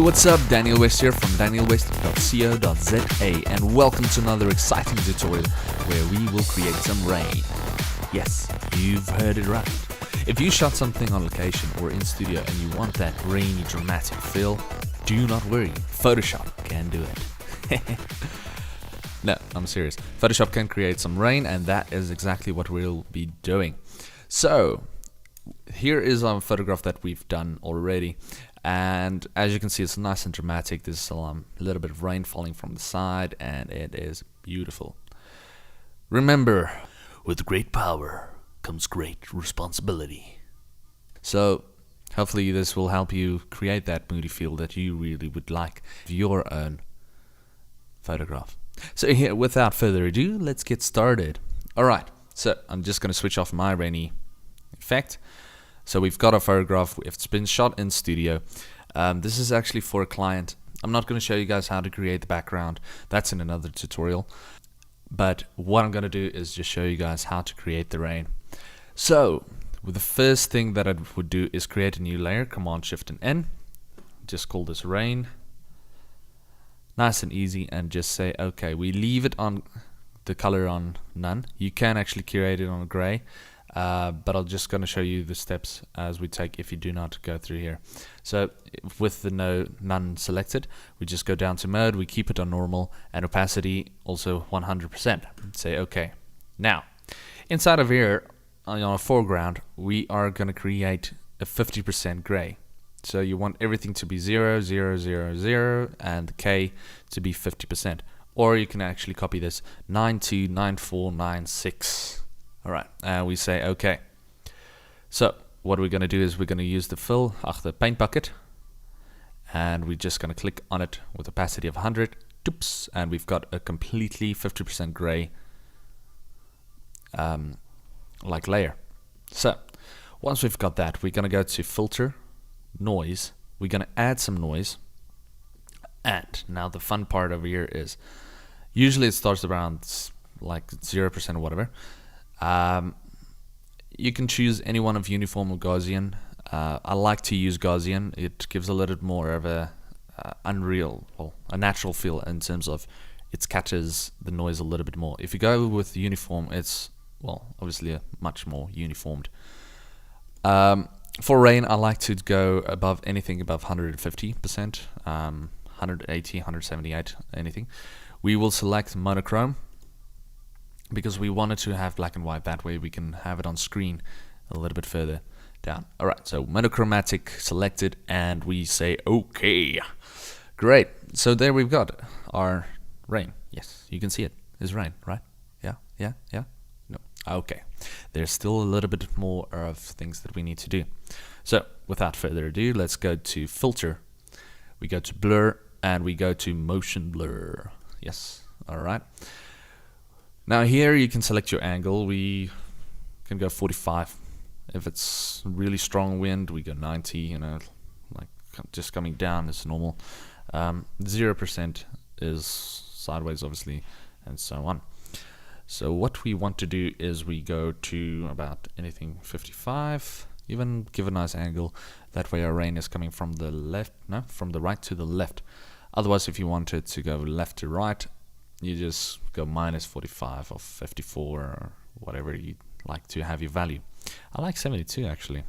What's up, Daniel West here from danielwest.co.za, and welcome to another exciting tutorial where we will create some rain. Yes, you've heard it right. If you shot something on location or in studio and you want that rainy dramatic feel, do not worry, Photoshop can do it. No, I'm serious. Photoshop can create some rain, and that is exactly what we'll be doing. So, here is our photograph that we've done already. And as you can see, it's nice and dramatic. There's a little bit of rain falling from the side, and it is beautiful. Remember, with great power comes great responsibility. So hopefully this will help you create that moody feel that you really would like for your own photograph. So here, without further ado, let's get started. Alright, so I'm just going to switch off my rainy effect. So we've got a photograph, it's been shot in studio. This is actually for a client. I'm not going to show you guys how to create the background, that's in another tutorial. But what I'm going to do is just show you guys how to create the rain. So, the first thing that I would do is create a new layer, Command Shift and N. Just call this rain. Nice and easy, and just say, okay, we leave it on the color on none. You can actually create it on gray. But I'm just going to show you the steps as we take if you do not go through here. So with the none selected, we just go down to mode, we keep it on normal, and opacity also 100%. Say okay. Now, inside of here, on our foreground, we are going to create a 50% gray. So you want everything to be 0, 0, 0, 0, and the K to be 50%. Or you can actually copy this 929496. Alright, and we say okay. So what we're going to do is we're going to use the the paint bucket, and we're just going to click on it with opacity of 100. Oops, and we've got a completely 50% gray like layer. So once we've got that, we're going to go to filter, noise. We're going to add some noise, and now the fun part over here is usually it starts around like 0% or whatever. You can choose any one of uniform or Gaussian. I like to use Gaussian. It gives a little more of a a natural feel in terms of it catches the noise a little bit more. If you go with uniform, it's obviously much more uniformed. For rain, I like to go above anything above 150%, 180, 178, anything. We will select monochrome, because we wanted to have black and white, that way we can have it on screen a little bit further down. Alright, so monochromatic selected, and we say okay. Great, so there we've got our rain. Yes, you can see it. It's rain, right? Yeah? No. Okay, there's still a little bit more of things that we need to do. So without further ado, let's go to filter. We go to blur, and we go to motion blur. Yes, alright. Now here you can select your angle. We can go 45. If it's really strong wind, we go 90, like just coming down is normal. 0% is sideways, obviously, and so on. So what we want to do is we go to about anything 55, even give a nice angle. That way our rain is coming from the from the right to the left. Otherwise, if you want it to go left to right, you just go minus 45 or 54 or whatever you like to have your value. I like 72 actually.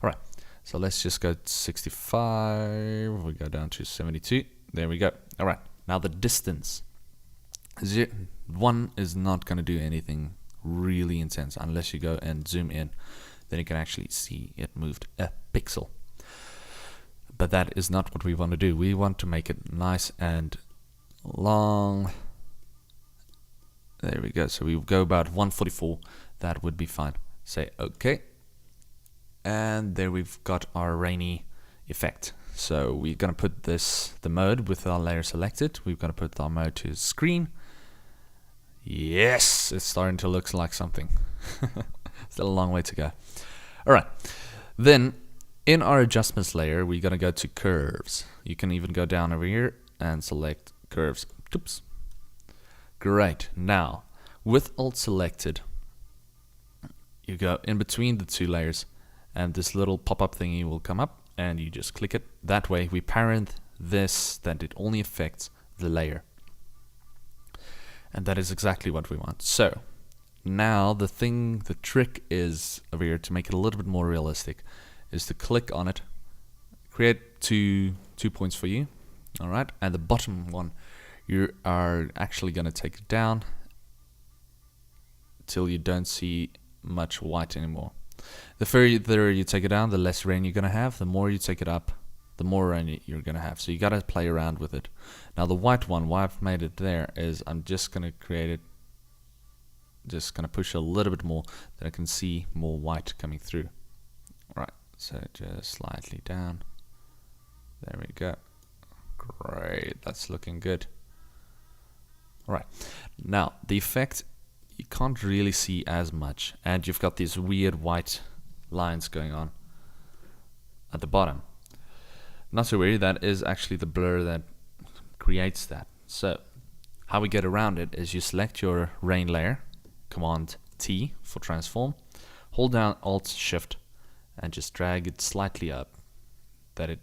Alright, so let's just go to 65. We go down to 72. There we go. Alright, now the distance. 1 is not going to do anything really intense unless you go and zoom in. Then you can actually see it moved a pixel. But that is not what we want to do. We want to make it nice and long. There we go. So we go about 144. That would be fine. Say okay, and there we've got our rainy effect. So we're gonna put the mode with our layer selected. We're gonna put our mode to screen. Yes, it's starting to look like something. Still a long way to go. Alright, then in our adjustments layer, we're gonna go to curves. You can even go down over here and select curves. Oops. Great. Now with Alt selected, you go in between the two layers, and this little pop-up thingy will come up, and you just click it. That way we parent this that it only affects the layer. And that is exactly what we want. So now the trick is over here to make it a little bit more realistic is to click on it, create two points for you. Alright, and the bottom one you are actually going to take it down till you don't see much white anymore. The further you take it down, the less rain you're going to have. The more you take it up, the more rain you're going to have. So you got to play around with it. Now the white one, why I've made it there is I'm just going to create it, just going to push a little bit more, that I can see more white coming through. Alright, so just slightly down. There we go. Great, that's looking good. Alright, now the effect you can't really see as much, and you've got these weird white lines going on at the bottom. Not to worry, that is actually the blur that creates that. So how we get around it is you select your rain layer, Command T for transform, hold down Alt Shift and just drag it slightly up that it,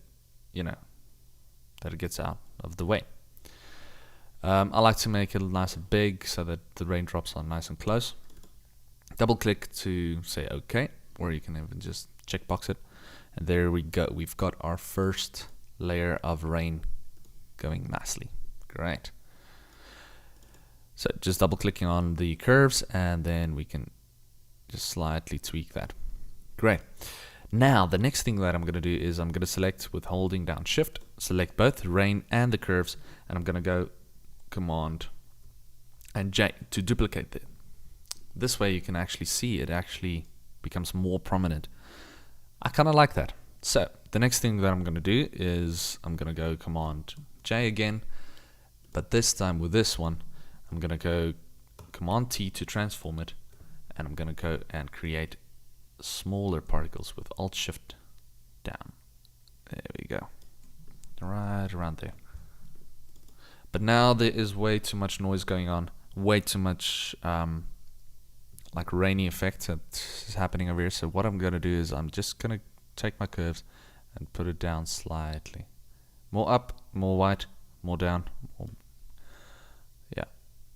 that it gets out of the way. I like to make it nice and big so that the raindrops are nice and close. Double click to say OK, or you can even just checkbox it. And there we go. We've got our first layer of rain going nicely. Great. So just double clicking on the curves and then we can just slightly tweak that. Great. Now the next thing that I'm going to do is I'm going to select with holding down Shift, select both the rain and the curves, and I'm going to go Command and J to duplicate it. This way you can actually see it actually becomes more prominent. I kind of like that. So the next thing that I'm going to do is I'm going to go Command J again, but this time with this one I'm going to go Command T to transform it, and I'm going to go and create smaller particles with Alt Shift down. There we go. Right around there. But now there is way too much noise going on, way too much like rainy effect that is happening over here. So what I'm going to do is I'm just going to take my curves and put it down slightly. More up, more white, more down. More, yeah.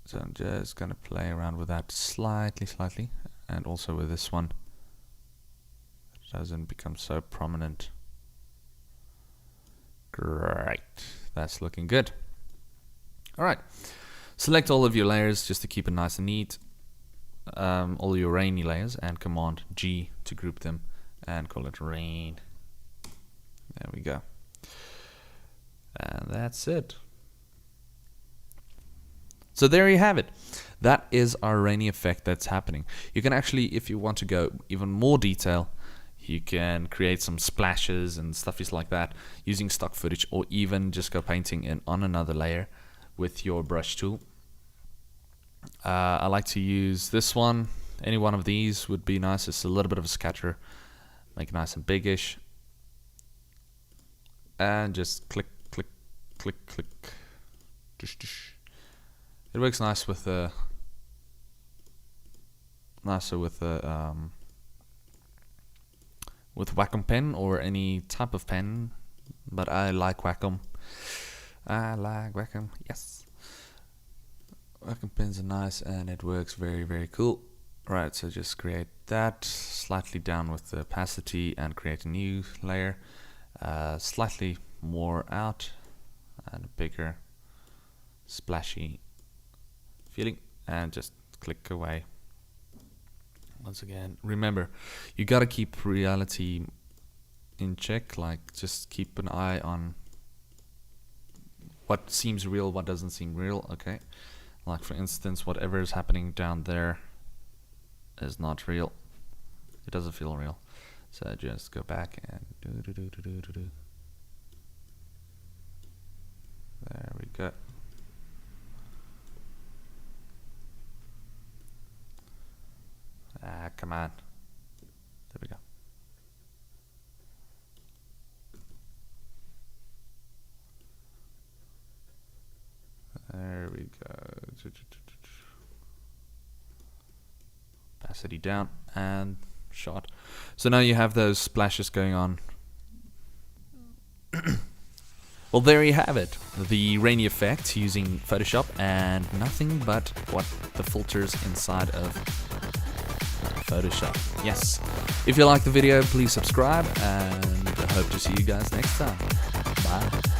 So I'm just going to play around with that slightly, and also with this one. It doesn't become so prominent. Great. That's looking good. Alright, select all of your layers just to keep it nice and neat, all your rainy layers, and Command G to group them and call it rain. There we go. And that's it. So there you have it. That is our rainy effect that's happening. You can actually, if you want to go even more detail, you can create some splashes and stuffies like that using stock footage, or even just go painting in on another layer with your brush tool. I like to use this one. Any one of these would be nice. It's a little bit of a scatter. Make it nice and biggish. And just click, click, click, click. Dush, dush. It works nice with nicer with Wacom pen or any type of pen, but I like Wacom. I like Wacom, yes. Wacom pens are nice and it works very cool. Right, so just create that, slightly down with the opacity and create a new layer, slightly more out and a bigger splashy feeling, and just click away. Once again, remember, you gotta keep reality in check, like just keep an eye on what seems real, what doesn't seem real, okay? Like for instance, whatever is happening down there is not real. It doesn't feel real. So just go back and do. There we go. Ah, come on. There we go. There we go. Opacity down and shot. So now you have those splashes going on Well, there you have it. The rainy effect using Photoshop and nothing but what the filters inside of Photoshop. Yes. If you like the video, please subscribe and I hope to see you guys next time. Bye.